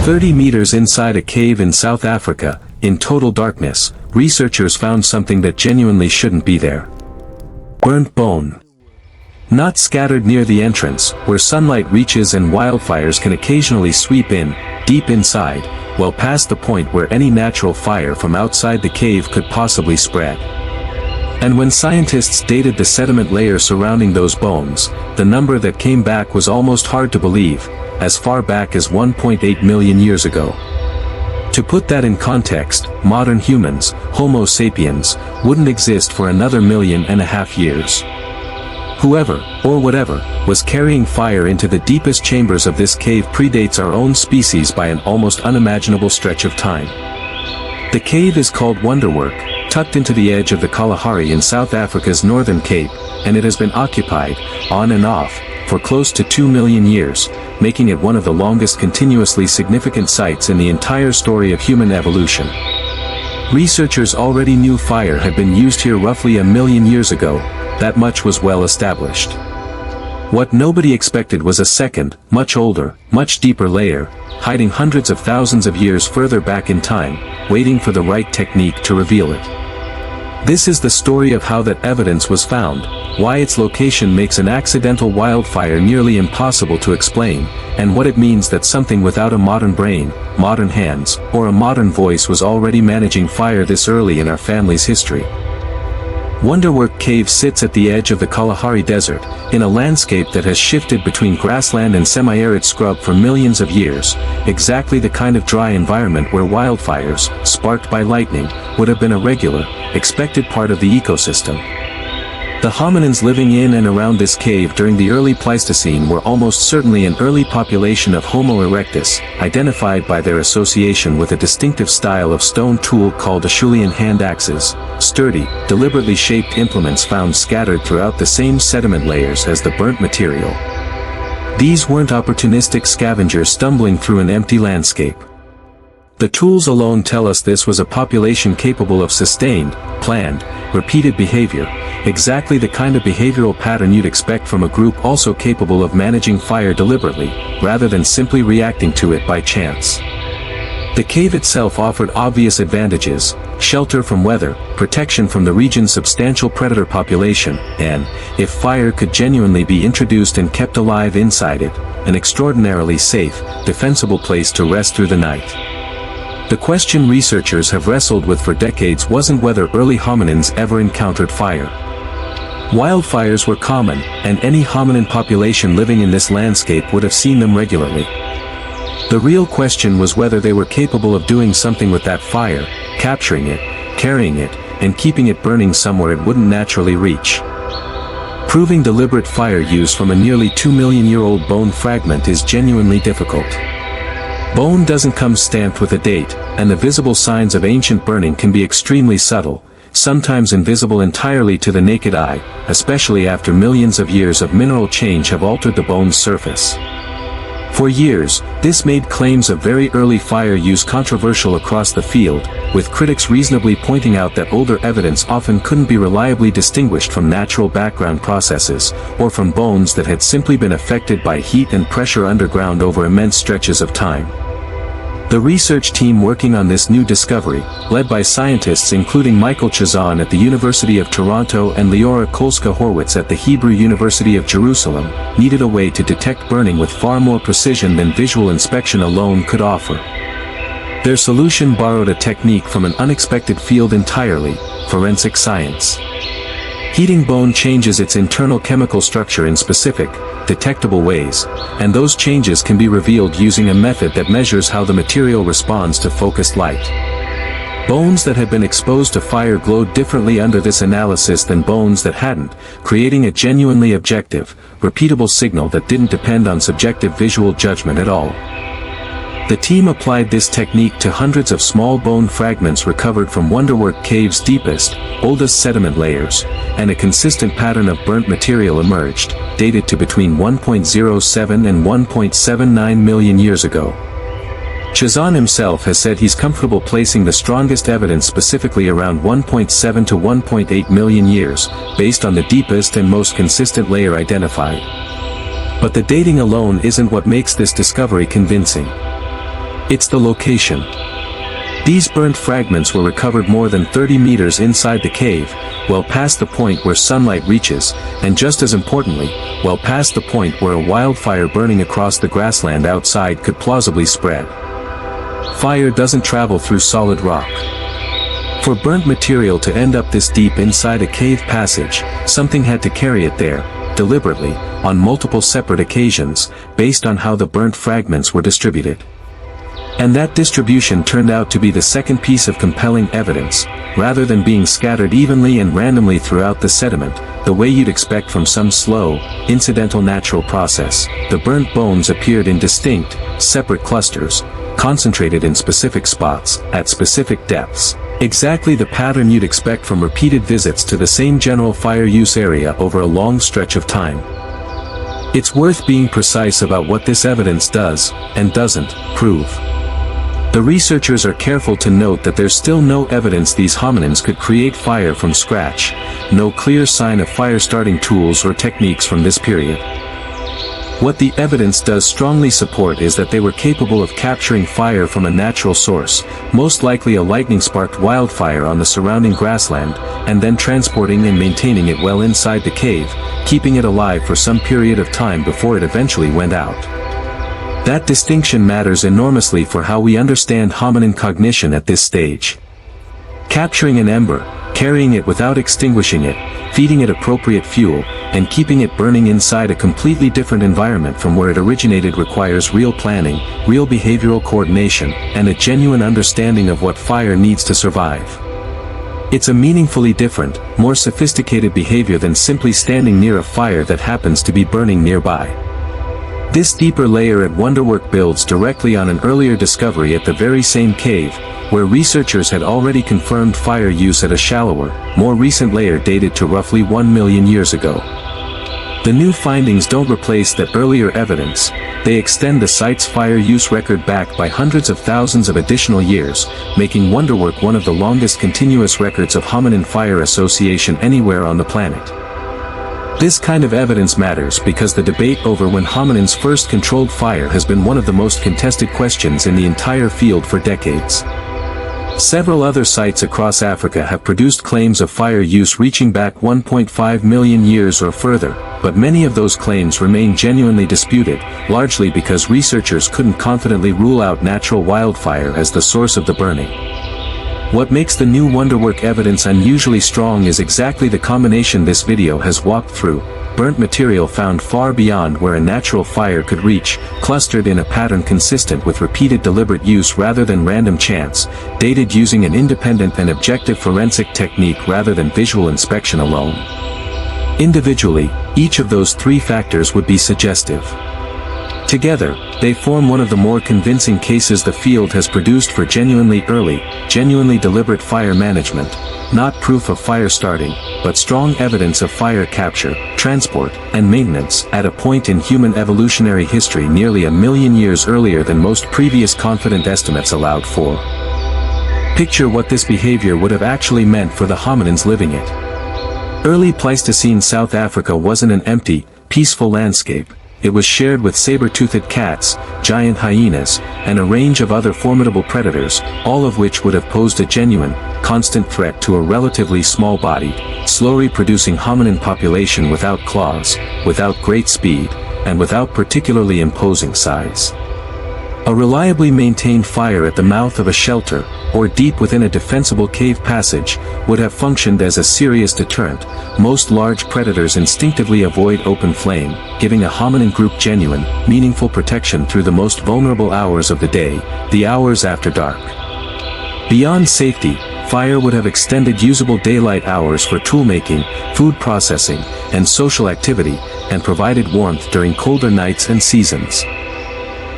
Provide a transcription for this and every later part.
30 meters inside a cave in South Africa, in total darkness, researchers found something that genuinely shouldn't be there. Burnt bone. Not scattered near the entrance, where sunlight reaches and wildfires can occasionally sweep in, deep inside, well past the point where any natural fire from outside the cave could possibly spread. And when scientists dated the sediment layer surrounding those bones, the number that came back was almost hard to believe, as far back as 1.8 million years ago. To put that in context, modern humans, Homo sapiens, wouldn't exist for another 1.5 million years. Whoever, or whatever, was carrying fire into the deepest chambers of this cave predates our own species by an almost unimaginable stretch of time. The cave is called Wonderwerk, tucked into the edge of the Kalahari in South Africa's northern Cape, and it has been occupied, on and off, for close to 2 million years, making it one of the longest continuously significant sites in the entire story of human evolution. Researchers already knew fire had been used here roughly 1 million years ago, that much was well established. What nobody expected was a second, much older, much deeper layer, hiding hundreds of thousands of years further back in time, waiting for the right technique to reveal it. This is the story of how that evidence was found, why its location makes an accidental wildfire nearly impossible to explain, and what it means that something without a modern brain, modern hands, or a modern voice was already managing fire this early in our family's history. Wonderwerk Cave sits at the edge of the Kalahari Desert, in a landscape that has shifted between grassland and semi-arid scrub for millions of years, exactly the kind of dry environment where wildfires, sparked by lightning, would have been a regular, expected part of the ecosystem. The hominins living in and around this cave during the early Pleistocene were almost certainly an early population of Homo erectus, identified by their association with a distinctive style of stone tool called Acheulean hand axes, sturdy, deliberately shaped implements found scattered throughout the same sediment layers as the burnt material. These weren't opportunistic scavengers stumbling through an empty landscape. The tools alone tell us this was a population capable of sustained, planned, repeated behavior, exactly the kind of behavioral pattern you'd expect from a group also capable of managing fire deliberately, rather than simply reacting to it by chance. The cave itself offered obvious advantages: shelter from weather, protection from the region's substantial predator population, and, if fire could genuinely be introduced and kept alive inside it, an extraordinarily safe, defensible place to rest through the night. The question researchers have wrestled with for decades wasn't whether early hominins ever encountered fire. Wildfires were common, and any hominin population living in this landscape would have seen them regularly. The real question was whether they were capable of doing something with that fire, capturing it, carrying it, and keeping it burning somewhere it wouldn't naturally reach. Proving deliberate fire use from a nearly 2-million-year-old bone fragment is genuinely difficult. Bone doesn't come stamped with a date, and the visible signs of ancient burning can be extremely subtle, sometimes invisible entirely to the naked eye, especially after millions of years of mineral change have altered the bone's surface. For years, this made claims of very early fire use controversial across the field, with critics reasonably pointing out that older evidence often couldn't be reliably distinguished from natural background processes, or from bones that had simply been affected by heat and pressure underground over immense stretches of time. The research team working on this new discovery, led by scientists including Michael Chazan at the University of Toronto and Liora Kolska Horwitz at the Hebrew University of Jerusalem, needed a way to detect burning with far more precision than visual inspection alone could offer. Their solution borrowed a technique from an unexpected field entirely: forensic science. Heating bone changes its internal chemical structure in specific, detectable ways, and those changes can be revealed using a method that measures how the material responds to focused light. Bones that had been exposed to fire glowed differently under this analysis than bones that hadn't, creating a genuinely objective, repeatable signal that didn't depend on subjective visual judgment at all. The team applied this technique to hundreds of small bone fragments recovered from Wonderwerk Cave's deepest, oldest sediment layers, and a consistent pattern of burnt material emerged, dated to between 1.07 and 1.79 million years ago. Chazan himself has said he's comfortable placing the strongest evidence specifically around 1.7 to 1.8 million years, based on the deepest and most consistent layer identified. But the dating alone isn't what makes this discovery convincing. It's the location. These burnt fragments were recovered more than 30 meters inside the cave, well past the point where sunlight reaches, and just as importantly, well past the point where a wildfire burning across the grassland outside could plausibly spread. Fire doesn't travel through solid rock. For burnt material to end up this deep inside a cave passage, something had to carry it there, deliberately, on multiple separate occasions, based on how the burnt fragments were distributed. And that distribution turned out to be the second piece of compelling evidence. Rather than being scattered evenly and randomly throughout the sediment, the way you'd expect from some slow, incidental natural process, the burnt bones appeared in distinct, separate clusters, concentrated in specific spots, at specific depths. Exactly the pattern you'd expect from repeated visits to the same general fire use area over a long stretch of time. It's worth being precise about what this evidence does, and doesn't, prove. The researchers are careful to note that there's still no evidence these hominins could create fire from scratch, no clear sign of fire-starting tools or techniques from this period. What the evidence does strongly support is that they were capable of capturing fire from a natural source, most likely a lightning-sparked wildfire on the surrounding grassland, and then transporting and maintaining it well inside the cave, keeping it alive for some period of time before it eventually went out. That distinction matters enormously for how we understand hominin cognition at this stage. Capturing an ember, carrying it without extinguishing it, feeding it appropriate fuel, and keeping it burning inside a completely different environment from where it originated requires real planning, real behavioral coordination, and a genuine understanding of what fire needs to survive. It's a meaningfully different, more sophisticated behavior than simply standing near a fire that happens to be burning nearby. This deeper layer at Wonderwerk builds directly on an earlier discovery at the very same cave, where researchers had already confirmed fire use at a shallower, more recent layer dated to roughly 1 million years ago. The new findings don't replace that earlier evidence, they extend the site's fire use record back by hundreds of thousands of additional years, making Wonderwerk one of the longest continuous records of hominin fire association anywhere on the planet. This kind of evidence matters because the debate over when hominins first controlled fire has been one of the most contested questions in the entire field for decades. Several other sites across Africa have produced claims of fire use reaching back 1.5 million years or further, but many of those claims remain genuinely disputed, largely because researchers couldn't confidently rule out natural wildfire as the source of the burning. What makes the new Wonderwerk evidence unusually strong is exactly the combination this video has walked through: burnt material found far beyond where a natural fire could reach, clustered in a pattern consistent with repeated deliberate use rather than random chance, dated using an independent and objective forensic technique rather than visual inspection alone. Individually, each of those three factors would be suggestive. Together, they form one of the more convincing cases the field has produced for genuinely early, genuinely deliberate fire management, not proof of fire starting, but strong evidence of fire capture, transport, and maintenance at a point in human evolutionary history nearly 1 million years earlier than most previous confident estimates allowed for. Picture what this behavior would have actually meant for the hominins living it. Early Pleistocene South Africa wasn't an empty, peaceful landscape. It was shared with saber-toothed cats, giant hyenas, and a range of other formidable predators, all of which would have posed a genuine, constant threat to a relatively small-bodied, slowly producing hominin population without claws, without great speed, and without particularly imposing size. A reliably maintained fire at the mouth of a shelter, or deep within a defensible cave passage, would have functioned as a serious deterrent. Most large predators instinctively avoid open flame, giving a hominin group genuine, meaningful protection through the most vulnerable hours of the day, the hours after dark. Beyond safety, fire would have extended usable daylight hours for toolmaking, food processing, and social activity, and provided warmth during colder nights and seasons.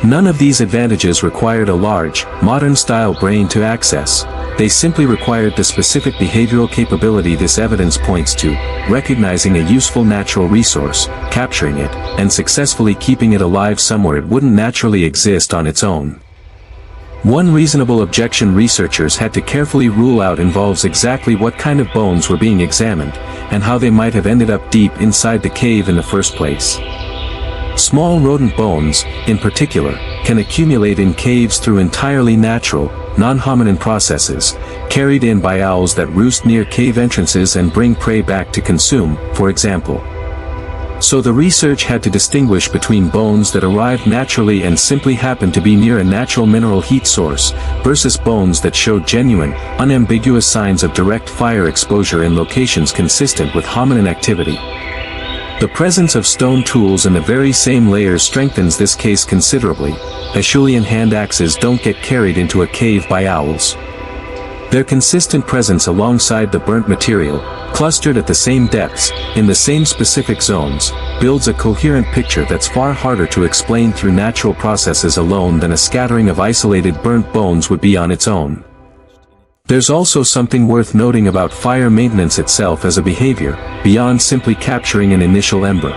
None of these advantages required a large, modern-style brain to access. They simply required the specific behavioral capability this evidence points to: recognizing a useful natural resource, capturing it, and successfully keeping it alive somewhere it wouldn't naturally exist on its own. One reasonable objection researchers had to carefully rule out involves exactly what kind of bones were being examined, and how they might have ended up deep inside the cave in the first place. Small rodent bones, in particular, can accumulate in caves through entirely natural, non-hominin processes, carried in by owls that roost near cave entrances and bring prey back to consume, for example. So the research had to distinguish between bones that arrived naturally and simply happened to be near a natural mineral heat source, versus bones that showed genuine, unambiguous signs of direct fire exposure in locations consistent with hominin activity. The presence of stone tools in the very same layers strengthens this case considerably. Acheulean hand axes don't get carried into a cave by owls. Their consistent presence alongside the burnt material, clustered at the same depths, in the same specific zones, builds a coherent picture that's far harder to explain through natural processes alone than a scattering of isolated burnt bones would be on its own. There's also something worth noting about fire maintenance itself as a behavior, beyond simply capturing an initial ember.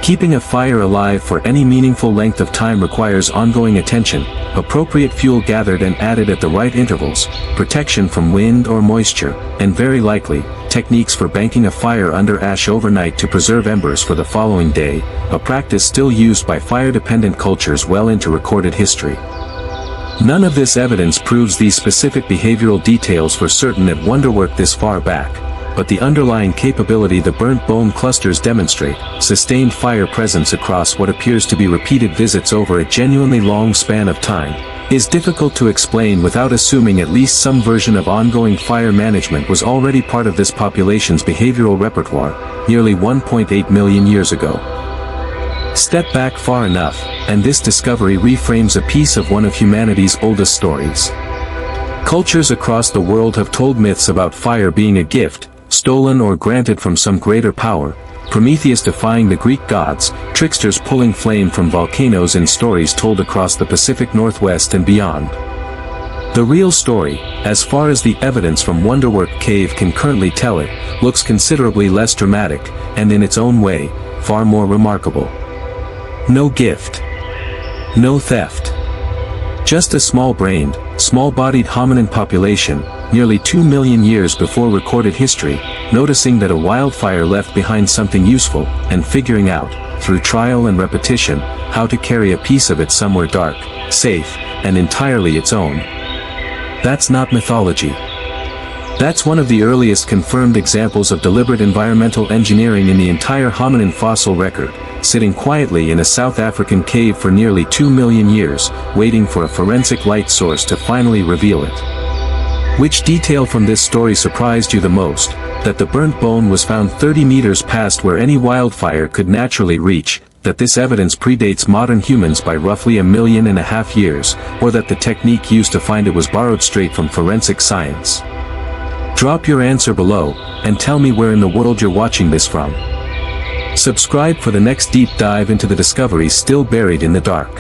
Keeping a fire alive for any meaningful length of time requires ongoing attention, appropriate fuel gathered and added at the right intervals, protection from wind or moisture, and very likely, techniques for banking a fire under ash overnight to preserve embers for the following day, a practice still used by fire-dependent cultures well into recorded history. None of this evidence proves these specific behavioral details for certain at Wonderwerk this far back, but the underlying capability the burnt bone clusters demonstrate, sustained fire presence across what appears to be repeated visits over a genuinely long span of time, is difficult to explain without assuming at least some version of ongoing fire management was already part of this population's behavioral repertoire, nearly 1.8 million years ago. Step back far enough, and this discovery reframes a piece of one of humanity's oldest stories. Cultures across the world have told myths about fire being a gift, stolen or granted from some greater power, Prometheus defying the Greek gods, tricksters pulling flame from volcanoes in stories told across the Pacific Northwest and beyond. The real story, as far as the evidence from Wonderwerk Cave can currently tell it, looks considerably less dramatic, and in its own way, far more remarkable. No gift. No theft. Just a small-brained, small-bodied hominin population, nearly 2 million years before recorded history, noticing that a wildfire left behind something useful, and figuring out, through trial and repetition, how to carry a piece of it somewhere dark, safe, and entirely its own. That's not mythology. That's one of the earliest confirmed examples of deliberate environmental engineering in the entire hominin fossil record, sitting quietly in a South African cave for nearly 2 million years, waiting for a forensic light source to finally reveal it. Which detail from this story surprised you the most? That the burnt bone was found 30 meters past where any wildfire could naturally reach, that this evidence predates modern humans by roughly 1.5 million years, or that the technique used to find it was borrowed straight from forensic science? Drop your answer below, and tell me where in the world you're watching this from. Subscribe for the next deep dive into the discoveries still buried in the dark.